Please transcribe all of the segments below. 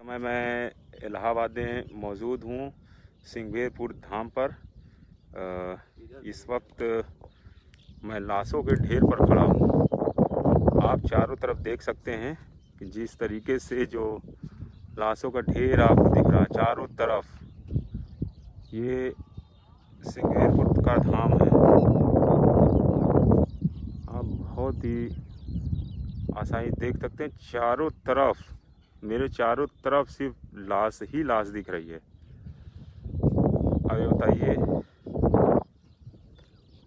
समय मैं इलाहाबाद में मौजूद हूँ सिंगवेरपुर धाम पर। इस वक्त मैं लाशों के ढेर पर खड़ा हूँ। आप चारों तरफ देख सकते हैं कि जिस तरीके से जो लाशों का ढेर आपको दिख रहा है चारों तरफ, ये सिंगवेरपुर का धाम है। आप बहुत ही आसानी देख सकते हैं, चारों तरफ मेरे चारों तरफ सिर्फ लाश ही लाश दिख रही है। अब ये बताइए,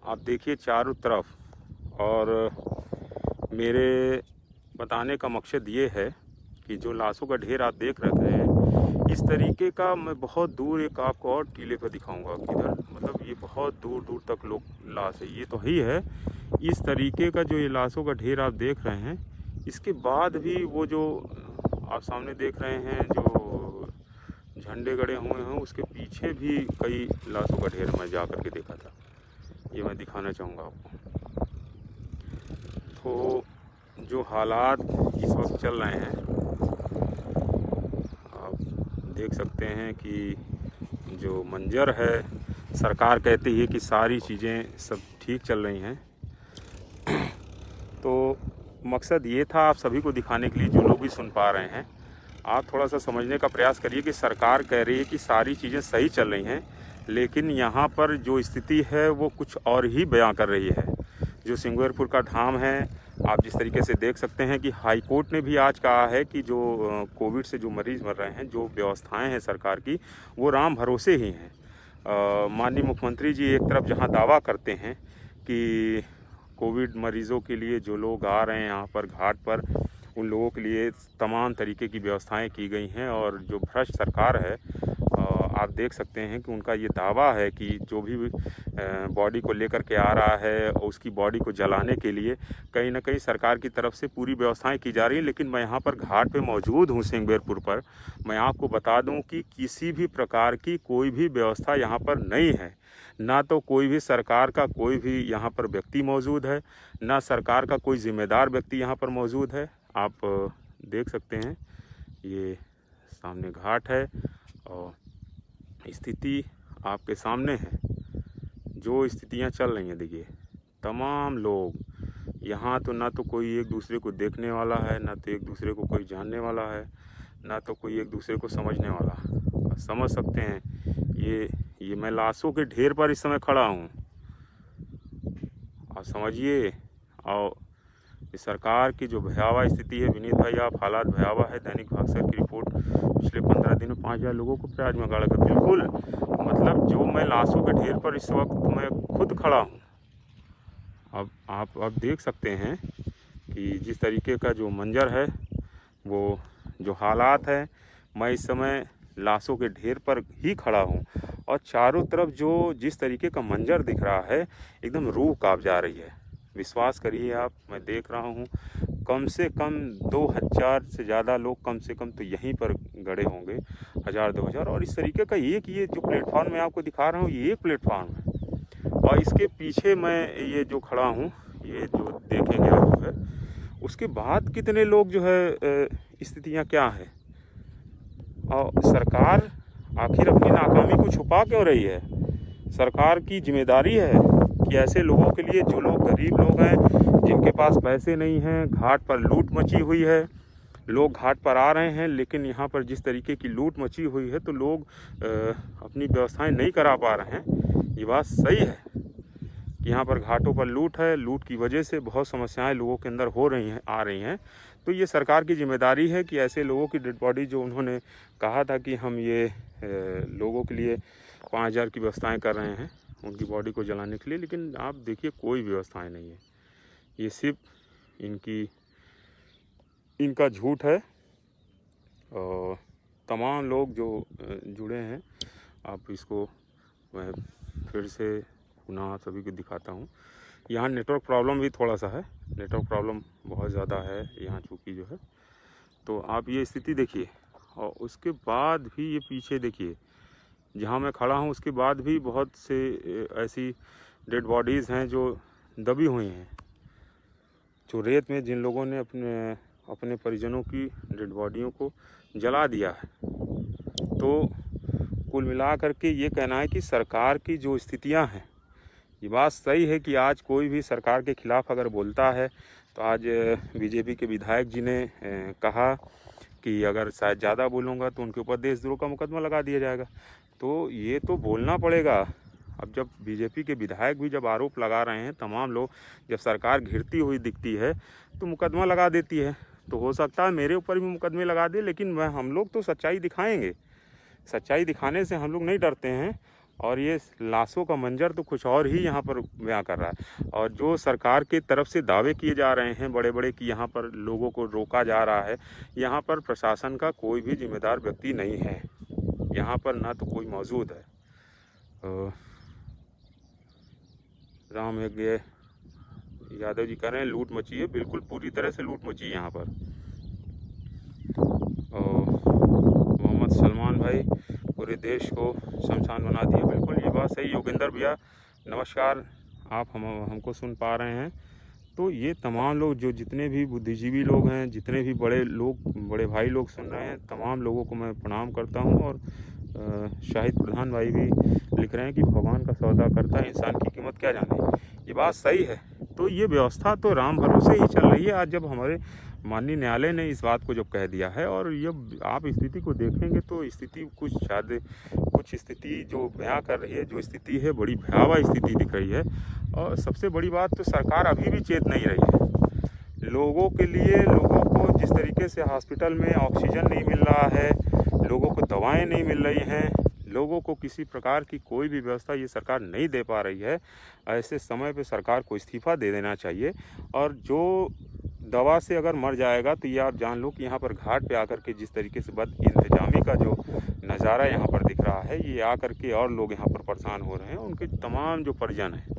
आप देखिए चारों तरफ, और मेरे बताने का मकसद ये है कि जो लाशों का ढेर आप देख रहे हैं, इस तरीके का मैं बहुत दूर एक आपको और टीले पर दिखाऊंगा। किधर, मतलब ये बहुत दूर दूर तक लोग लाश है, ये तो ही है। इस तरीके का जो ये लाशों का ढेर आप देख रहे हैं, इसके बाद भी वो जो आप सामने देख रहे हैं जो झंडे गड़े हुए हैं, उसके पीछे भी कई लाशों का ढेर मैं जा कर के देखा था। ये मैं दिखाना चाहूँगा आपको। तो जो हालात इस वक्त चल रहे हैं, आप देख सकते हैं कि जो मंजर है, सरकार कहती है कि सारी चीज़ें सब ठीक चल रही हैं। तो मकसद ये था आप सभी को दिखाने के लिए, जो लोग भी सुन पा रहे हैं, आप थोड़ा सा समझने का प्रयास करिए कि सरकार कह रही है कि सारी चीज़ें सही चल रही हैं, लेकिन यहाँ पर जो स्थिति है वो कुछ और ही बयां कर रही है। जो सिंगवेरपुर का धाम है, आप जिस तरीके से देख सकते हैं कि हाई कोर्ट ने भी आज कहा है कि जो कोविड से जो मरीज़ मर रहे हैं, जो व्यवस्थाएं हैं सरकार की, वो राम भरोसे ही हैं। माननीय मुख्यमंत्री जी एक तरफ जहां दावा करते हैं कि कोविड मरीज़ों के लिए जो लोग आ रहे हैं यहाँ पर घाट पर, उन लोगों के लिए तमाम तरीके की व्यवस्थाएं की गई हैं, और जो भ्रष्ट सरकार है, आप देख सकते हैं कि उनका ये दावा है कि जो भी बॉडी को लेकर के आ रहा है, उसकी बॉडी को जलाने के लिए कहीं ना कहीं सरकार की तरफ से पूरी व्यवस्थाएं की जा रही हैं। लेकिन मैं यहाँ पर घाट पे मौजूद हूँ सिंगवेरपुर पर। मैं आपको बता दूं कि किसी भी प्रकार की कोई भी व्यवस्था यहाँ पर नहीं है। ना तो कोई भी सरकार का कोई भी यहाँ पर व्यक्ति मौजूद है, ना सरकार का कोई जिम्मेदार व्यक्ति यहाँ पर मौजूद है। आप देख सकते हैं, ये सामने घाट है और स्थिति आपके सामने है। जो स्थितियाँ चल रही हैं, देखिए तमाम लोग यहाँ, तो ना तो कोई एक दूसरे को देखने वाला है, ना तो एक दूसरे को कोई जानने वाला है, ना तो कोई एक दूसरे को समझने वाला। आप समझ सकते हैं, ये मैं लाशों के ढेर पर इस समय खड़ा हूँ। आप समझिए, और सरकार की जो भयावह स्थिति है, विनीत भाई आप, हालात भयावह है। दैनिक भास्कर की रिपोर्ट, पिछले 15 दिन में 5000 लोगों को प्याज में गाड़ा कर, बिल्कुल मतलब जो मैं लाशों के ढेर पर इस वक्त मैं खुद खड़ा हूँ। अब आप देख सकते हैं कि जिस तरीके का जो मंजर है, वो जो हालात है, मैं इस समय लाशों के ढेर पर ही खड़ा हूँ, और चारों तरफ जो जिस तरीके का मंजर दिख रहा है, एकदम रूह कांप जा रही है। विश्वास करिए आप, मैं देख रहा हूँ कम से कम 2000 से ज़्यादा लोग कम से कम तो यहीं पर गड़े होंगे, 1000-2000। और इस तरीके का एक ये जो प्लेटफॉर्म मैं आपको दिखा रहा हूँ, ये एक प्लेटफॉर्म है, और इसके पीछे मैं ये जो खड़ा हूँ, ये जो देखेंगे आप जो है, उसके बाद कितने लोग जो है, स्थितियाँ क्या है, और सरकार आखिर अपनी नाकामी को छुपा क्यों रही है। सरकार की जिम्मेदारी है कि ऐसे लोगों के लिए, जो लोग गरीब लोग हैं, जिनके पास पैसे नहीं हैं, घाट पर लूट मची हुई है, लोग घाट पर आ रहे हैं, लेकिन यहाँ पर जिस तरीके की लूट मची हुई है, तो लोग अपनी व्यवस्थाएं नहीं करा पा रहे हैं। ये बात सही है कि यहाँ पर घाटों पर लूट है, लूट की वजह से बहुत समस्याएं लोगों के अंदर हो रही हैं, आ रही हैं। तो ये सरकार की जिम्मेदारी है कि ऐसे लोगों की डेड बॉडी, जो उन्होंने कहा था कि हम ये लोगों के लिए 5000 की व्यवस्थाएं कर रहे हैं उनकी बॉडी को जलाने के लिए, लेकिन आप देखिए कोई व्यवस्थाएं नहीं है। ये सिर्फ इनका झूठ है। और तमाम लोग जो जुड़े हैं, आप इसको मैं फिर से पुनः सभी को दिखाता हूँ। यहाँ नेटवर्क प्रॉब्लम भी थोड़ा सा है, नेटवर्क प्रॉब्लम बहुत ज़्यादा है यहाँ चूँकि जो है। तो आप ये स्थिति देखिए, और उसके बाद भी ये पीछे देखिए जहाँ मैं खड़ा हूँ, उसके बाद भी बहुत से ऐसी डेड बॉडीज़ हैं जो दबी हुई हैं, जो रेत में जिन लोगों ने अपने परिजनों की डेड बॉडियों को जला दिया है। तो कुल मिलाकर के ये कहना है कि सरकार की जो स्थितियां हैं, ये बात सही है कि आज कोई भी सरकार के खिलाफ अगर बोलता है तो आज बीजेपी के विधायक जी ने कहा कि अगर शायद ज़्यादा बोलूँगा तो उनके ऊपर देशद्रोह का मुकदमा लगा दिया जाएगा। तो ये तो बोलना पड़ेगा। अब जब बीजेपी के विधायक भी जब आरोप लगा रहे हैं, तमाम लोग जब सरकार घिरती हुई दिखती है तो मुकदमा लगा देती है। तो हो सकता है मेरे ऊपर भी मुकदमे लगा दे, लेकिन हम लोग तो सच्चाई दिखाएंगे। सच्चाई दिखाने से हम लोग नहीं डरते हैं। और ये लाशों का मंजर तो कुछ और ही यहाँ पर बयां कर रहा है। और जो सरकार की तरफ से दावे किए जा रहे हैं बड़े बड़े कि यहाँ पर लोगों को रोका जा रहा है, यहाँ पर प्रशासन का कोई भी जिम्मेदार व्यक्ति नहीं है। यहाँ पर ना तो कोई मौजूद है। राम यज्ञ यादव जी कह रहे हैं लूट मची है। बिल्कुल पूरी तरह से लूट मची है यहाँ पर। मोहम्मद सलमान भाई पूरे देश को शमशान बना दिया। बिल्कुल ये बात सही। योगेंद्र भैया नमस्कार, आप हमको सुन पा रहे हैं। तो ये तमाम लोग जो जितने भी बुद्धिजीवी लोग हैं, जितने भी बड़े भाई लोग सुन रहे हैं, तमाम लोगों को मैं प्रणाम करता हूं। और शाहिद प्रधान भाई भी लिख रहे हैं कि भगवान का सौदा करता है, इंसान की कीमत क्या जाने। ये बात सही है। तो ये व्यवस्था तो राम भरोसे ही चल रही है। आज जब हमारे माननीय न्यायालय ने इस बात को जब कह दिया है, और जब आप स्थिति को देखेंगे तो स्थिति कुछ स्थिति जो बयां कर रही है, जो स्थिति है बड़ी भयावह स्थिति दिख रही है। और सबसे बड़ी बात तो सरकार अभी भी चेत नहीं रही है लोगों के लिए। लोगों को जिस तरीके से हॉस्पिटल में ऑक्सीजन नहीं मिल रहा है, लोगों को दवाएं नहीं मिल रही हैं, लोगों को किसी प्रकार की कोई भी व्यवस्था ये सरकार नहीं दे पा रही है। ऐसे समय पे सरकार को इस्तीफा दे देना चाहिए। और जो दवा से अगर मर जाएगा तो ये आप जान लो कि यहाँ पर घाट पे आकर के जिस तरीके से बद इंतजामी का जो नज़ारा यहाँ पर दिख रहा है, ये आकर के और लोग यहाँ पर परेशान हो रहे हैं। उनके तमाम जो परिजन हैं,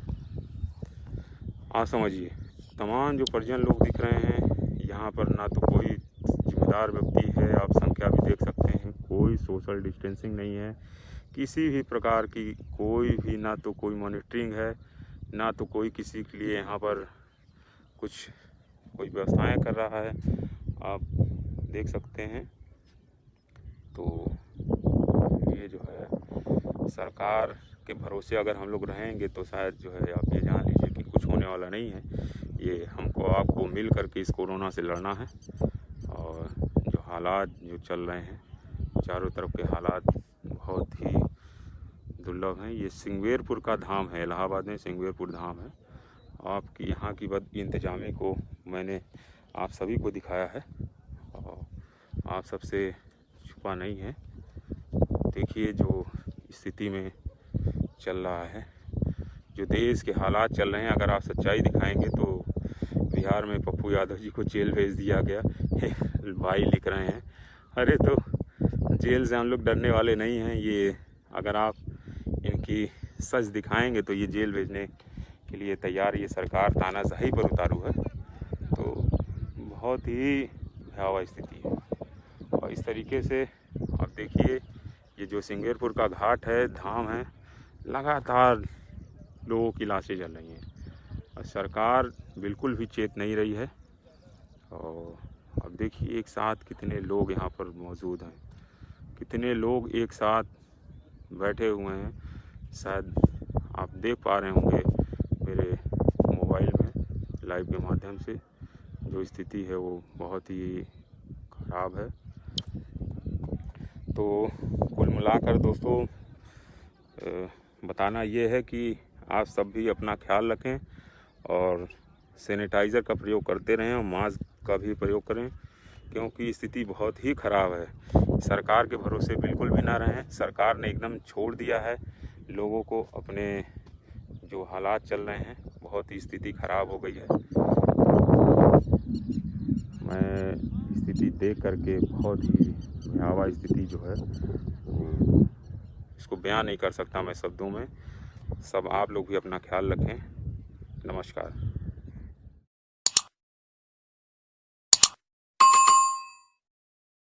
आप समझिए, तमाम जो परिजन लोग दिख रहे हैं यहाँ पर, ना तो कोई जिम्मेदार व्यक्ति है। आप संख्या भी देख सकते हैं। कोई सोशल डिस्टेंसिंग नहीं है किसी भी प्रकार की। कोई भी, ना तो कोई मॉनिटरिंग है, ना तो कोई किसी के लिए यहाँ पर कोई व्यवस्थाएं कर रहा है। आप देख सकते हैं। तो ये जो है सरकार के भरोसे अगर हम लोग रहेंगे तो शायद जो है आप ये जान लीजिए कि कुछ होने वाला नहीं है। ये हमको आपको मिल करके इस कोरोना से लड़ना है। और जो हालात जो चल रहे हैं, चारों तरफ के हालात बहुत ही दुर्लभ हैं। ये सिंगवेरपुर का धाम है, इलाहाबाद में सिंगवेरपुर धाम है। आपकी यहाँ की बद इंतजामी को मैंने आप सभी को दिखाया है और आप सबसे छुपा नहीं है। देखिए जो स्थिति में चल रहा है, जो देश के हालात चल रहे हैं, अगर आप सच्चाई दिखाएंगे तो बिहार में पप्पू यादव जी को जेल भेज दिया गया। भाई लिख रहे हैं, अरे तो जेल से हम लोग डरने वाले नहीं हैं। ये अगर आप इनकी सच दिखाएंगे तो ये जेल भेजने के लिए तैयार ये सरकार तानाशाही पर उतारू है। तो बहुत ही भयावह स्थिति है। और इस तरीके से आप देखिए, ये जो सिंगवेरपुर का घाट है, धाम है, लगातार लोगों की लाशें जल रही हैं और सरकार बिल्कुल भी चेत नहीं रही है। और अब देखिए एक साथ कितने लोग यहाँ पर मौजूद हैं, कितने लोग एक साथ बैठे हुए हैं। शायद आप देख पा रहे होंगे मेरे मोबाइल में लाइव के माध्यम से। जो स्थिति है वो बहुत ही ख़राब है। तो कुल मिलाकर दोस्तों बताना ये है कि आप सब भी अपना ख्याल रखें और सैनिटाइज़र का प्रयोग करते रहें और मास्क का भी प्रयोग करें, क्योंकि स्थिति बहुत ही ख़राब है। सरकार के भरोसे बिल्कुल भी ना रहें। सरकार ने एकदम छोड़ दिया है लोगों को। अपने जो हालात चल रहे हैं, बहुत ही स्थिति ख़राब हो गई है। मैं स्थिति देख करके बहुत ही भयावह स्थिति जो है इसको बयान नहीं कर सकता मैं शब्दों में। सब आप लोग भी अपना ख्याल रखें। नमस्कार।